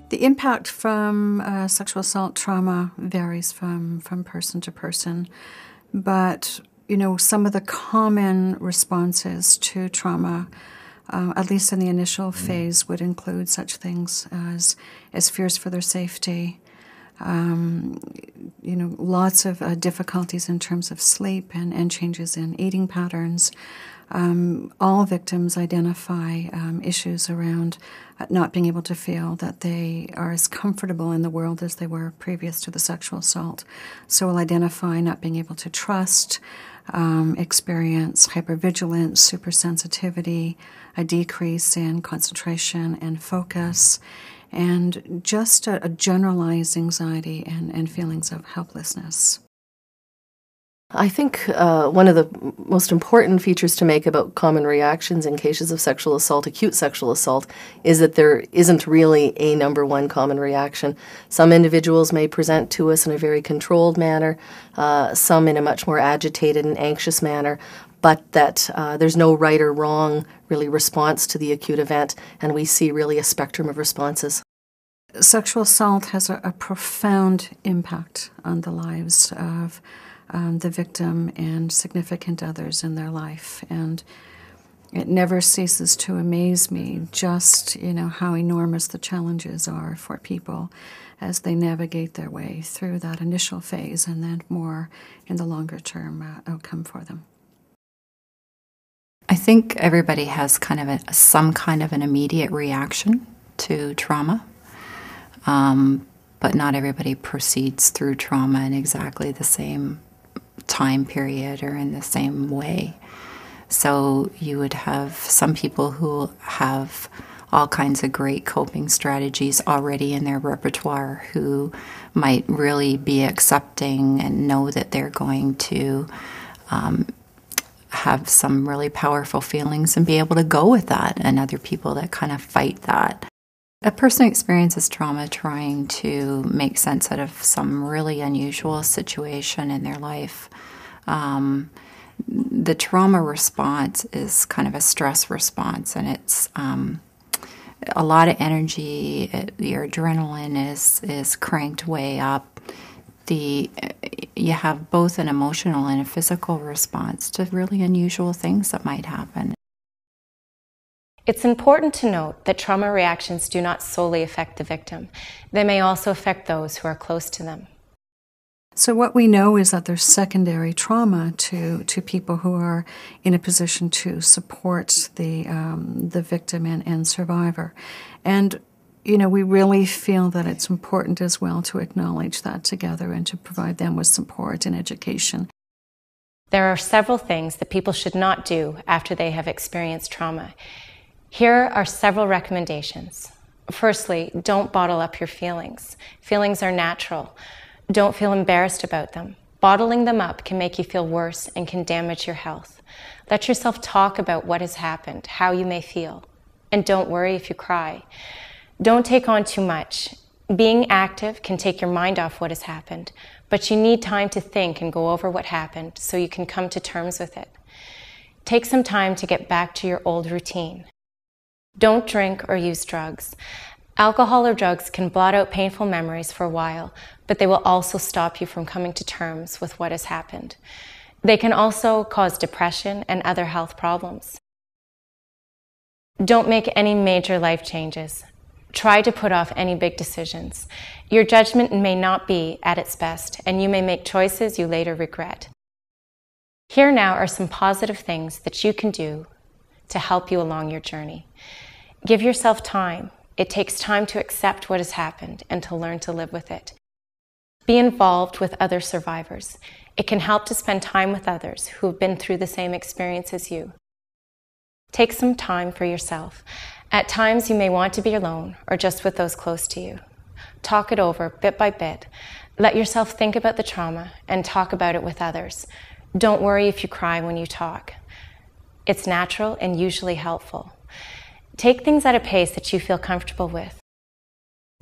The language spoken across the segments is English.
The impact from sexual assault trauma varies from person to person, but some of the common responses to trauma, at least in the initial phase, would include such things as fears for their safety, lots of difficulties in terms of sleep and changes in eating patterns. All victims identify issues around not being able to feel that they are as comfortable in the world as they were previous to the sexual assault. So we'll identify not being able to trust, experience hypervigilance, supersensitivity, a decrease in concentration and focus, and just a generalized anxiety and feelings of helplessness. I think one of the most important features to make about common reactions in cases of sexual assault, acute sexual assault, is that there isn't really a number one common reaction. Some individuals may present to us in a very controlled manner, some in a much more agitated and anxious manner, but that there's no right or wrong really response to the acute event, and we see really a spectrum of responses. Sexual assault has a profound impact on the lives of the victim and significant others in their life. And it never ceases to amaze me just, how enormous the challenges are for people as they navigate their way through that initial phase and then more in the longer term outcome for them. I think everybody has some kind of an immediate reaction to trauma. But not everybody proceeds through trauma in exactly the same time period or in the same way. So you would have some people who have all kinds of great coping strategies already in their repertoire, who might really be accepting and know that they're going to have some really powerful feelings and be able to go with that, and other people that kind of fight that. A person experiences trauma trying to make sense out of some really unusual situation in their life. The trauma response is kind of a stress response, and it's a lot of energy. Your adrenaline is cranked way up. You have both an emotional and a physical response to really unusual things that might happen. It's important to note that trauma reactions do not solely affect the victim. They may also affect those who are close to them. So what we know is that there's secondary trauma to people who are in a position to support the victim and survivor. And, we really feel that it's important as well to acknowledge that together and to provide them with support and education. There are several things that people should not do after they have experienced trauma. Here are several recommendations. Firstly, don't bottle up your feelings. Feelings are natural. Don't feel embarrassed about them. Bottling them up can make you feel worse and can damage your health. Let yourself talk about what has happened, how you may feel. And don't worry if you cry. Don't take on too much. Being active can take your mind off what has happened, but you need time to think and go over what happened so you can come to terms with it. Take some time to get back to your old routine. Don't drink or use drugs. Alcohol or drugs can blot out painful memories for a while, but they will also stop you from coming to terms with what has happened. They can also cause depression and other health problems. Don't make any major life changes. Try to put off any big decisions. Your judgment may not be at its best, and you may make choices you later regret. Here now are some positive things that you can do to help you along your journey. Give yourself time. It takes time to accept what has happened and to learn to live with it. Be involved with other survivors. It can help to spend time with others who have been through the same experience as you. Take some time for yourself. At times you may want to be alone or just with those close to you. Talk it over bit by bit. Let yourself think about the trauma and talk about it with others. Don't worry if you cry when you talk. It's natural and usually helpful. Take things at a pace that you feel comfortable with.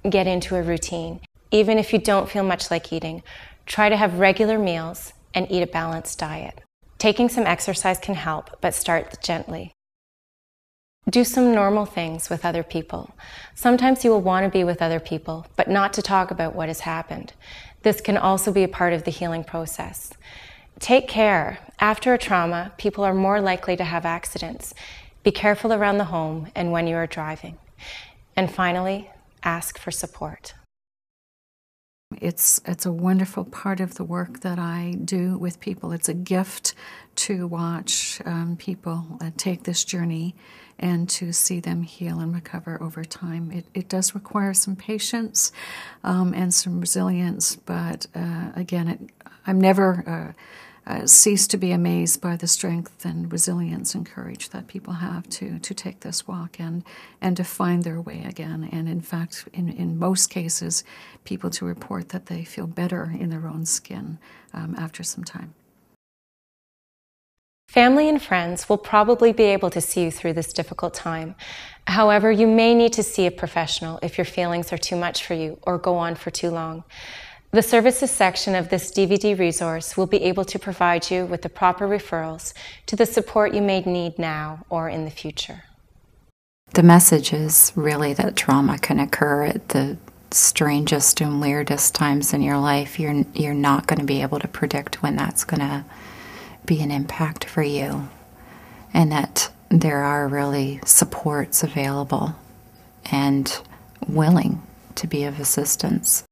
Get into a routine. Even if you don't feel much like eating, try to have regular meals and eat a balanced diet. Taking some exercise can help, but start gently. Do some normal things with other people. Sometimes you will want to be with other people, but not to talk about what has happened. This can also be a part of the healing process. Take care. After a trauma, people are more likely to have accidents. Be careful around the home and when you are driving. And finally, ask for support. It's a wonderful part of the work that I do with people. It's a gift to watch people take this journey and to see them heal and recover over time. It does require some patience and some resilience, but again, I'm never cease to be amazed by the strength and resilience and courage that people have to take this walk and to find their way again. And in fact, in most cases, people to report that they feel better in their own skin after some time. Family and friends will probably be able to see you through this difficult time. However, you may need to see a professional if your feelings are too much for you or go on for too long. The services section of this DVD resource will be able to provide you with the proper referrals to the support you may need now or in the future. The message is really that trauma can occur at the strangest and weirdest times in your life. You're not going to be able to predict when that's going to be an impact for you, and that there are really supports available and willing to be of assistance.